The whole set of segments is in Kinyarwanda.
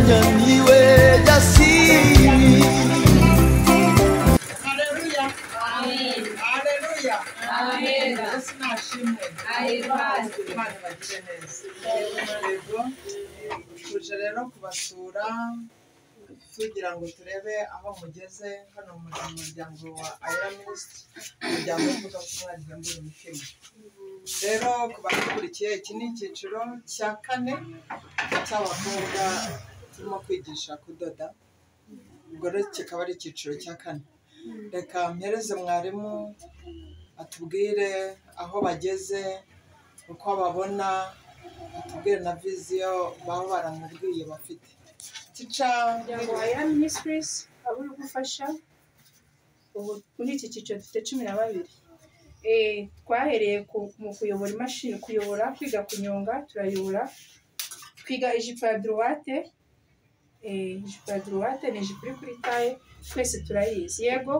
kumenya niwe jasiri. Haleluya. Amen. Haleluya. Amen. Yesu nashimwe. Imana bagire neza. Yego tuje rero kubasura tugira ngo turebe aho mugeze hano mu muryango wa Ayera Ministry, umuryango w'umuvugabutumwa Rihembura Imitima. Rero kubakurikiye, iki ni icyiciro cya 4 cy'abakobwa turimo kwigisha kudoda. Ubwo rero kikaba ari icyiciro cya 4. Reka mpereze mwarimu atubwire aho bageze, uko babona, atubwire na viziyo baba baramubwiye bafite. Umuryango wa Ayera Ministries abo uri gufasha ubu muri iki cyiciro dufite 12. Twahereye mu kuyobora imashini, kwiga kunyonga, turayobora, twiga ijipo ya droite. Ijipo ya droite ni ijipo iri kuri taye, twese turayizi. Yego?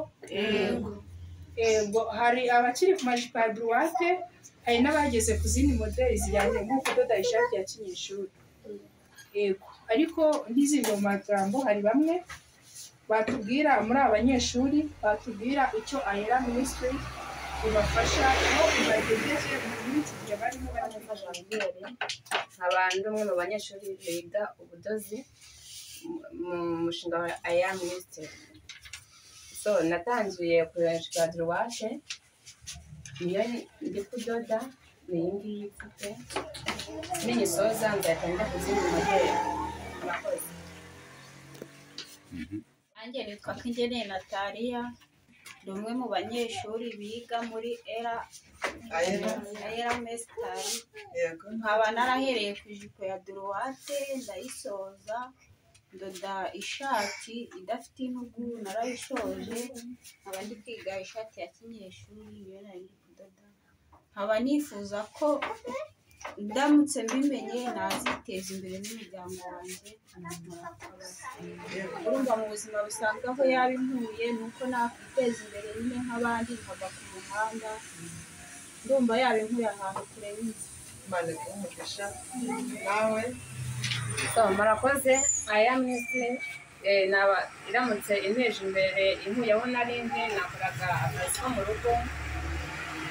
Yego. Hari abakiri ku majipo ya droite, hari n'abageze ku zindi modeli zijyanye nko kudoda ishati ya kinyeshuri. Yego. Ariko n'izindi mu magambo, hari bamwe batubwira muri abanyeshuri, batubwira icyo Ayera Ministry ibafasha aho ibagejeje muri iki gihe barimo barafasha ababyeyi. Abandi umwe mu banyeshuri biga ubudozi mu mushinga wa Ayera Ministry. So natangiye kuyoresha droite, niyo ndi kudoda, niyo ngiyi mfite, ninyisoza nzatangira kuzindi modeli. Nanjye nitwa Kingeneye Natalia, ni umwe mu banyeshuri biga muri Ayera Ministry. Nkaba narahereye ku ijipo ya droite ndayisoza, ndoda ishati idafite intugu narayishoje, nkaba ndi kwiga ishati ya kinyeshuri niyo nari ndi kudoda. Nkaba nifuza ko ndamutse mbimenye naziteza imbere n'umuryango wanjye. Urumva mu buzima busanzwe aho yaba inkuye nuko nakwiteza imbere nyine nk'abandi, nkava ku muhanda. Ndumva yaba inkuye ahantu kure y'inzu. Imana ikumugisha. Nawe murakoze. Ayera Ministry iramutse inteje imbere inkuyeho narindi nakoraga akazi ko mu rugo,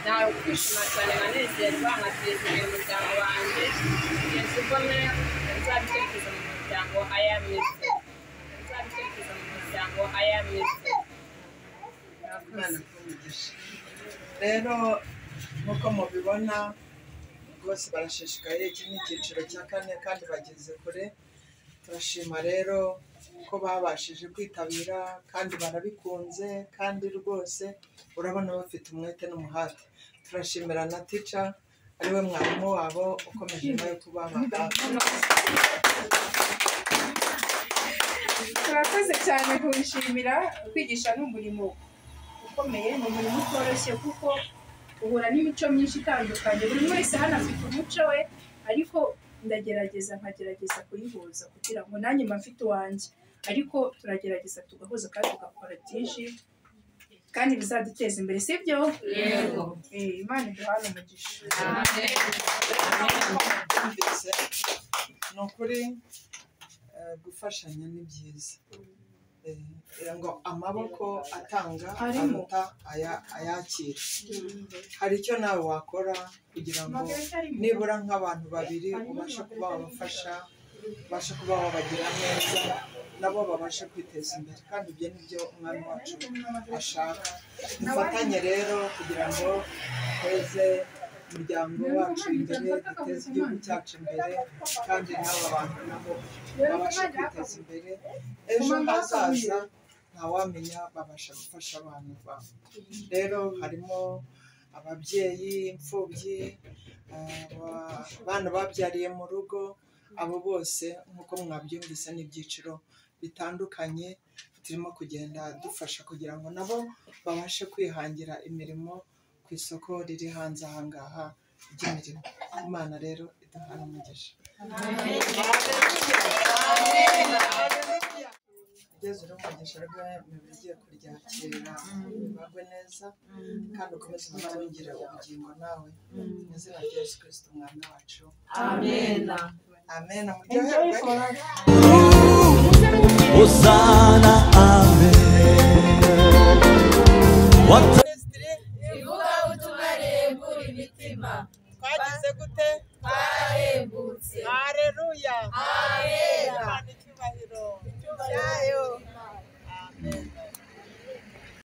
nawe kwishima cyane nkanezerwa, nkateza imbere umuryango wanjye kugeza ubwo nzabitekereza mu muryango wa Ayera Ministry. Imana ikumugisha. Rero nk'uko mubibona bose barashishikaye, iki ni icyiciro cya 4 kandi bageze kure. Turashima rero ko babashije kwitabira kandi barabikunze, kandi rwose urabona bafite umwete n'umuhate. Turashimira na teacher ariwe mwarimu wabo ukomeje nawe kubaba hafi. Turakoze cyane kubishimira. Kwigisha ni umurimo ukomeye, ni umurimo utoroshye kuko uhura n'imico myinshi itandukanye. Buri wese hano afite umuco we, ariko nkagerageza kuyihuza kugira ngo nanjye mfite uwanjye, ariko turagerageza tugahuza kandi tugakora byinshi kandi bizaduteza imbere, sibyo? Yego. Imana iduhane umugisha. Ni ukuri gufashanya ni byiza. Ngo amaboko atanga aruta ayakira. Hari icyo nawe wakora kugira ngo nibura nk'abantu babiri ubashe kuba wabafasha, ubashe kuba wabagira neza, nabo babashe kwiteza imbere, kandi ibyo ni byo umwami wacu ashaka. Dufatanye rero kugira ngo tweze umuryango wacu imbere, duteze igihugu cyacu imbere, kandi n'aba bantu nabo babasha kwiteza imbere. Ejo hazaza ntawamenya babasha gufasha abantu babo. Rero harimo ababyeyi, imfubyi, abana babyariye mu rugo, abo bose nk'uko mwabyumvise n'ibyiciro bitandukanye turimo kugenda dufasha kugira ngo nabo babashe kwihangira imirimo ku isoko riri hanze aha ngaha ry'imirimo. Imana rero iduhane umugisha. Ugeze uri umugisha rwawe ugiye kuryakira bagwe neza, kandi ukomeze umutungire ubugingo nawe mu izina rya Yesu Kristo umwami wacu. Amen. Amen. Hosanna, amen.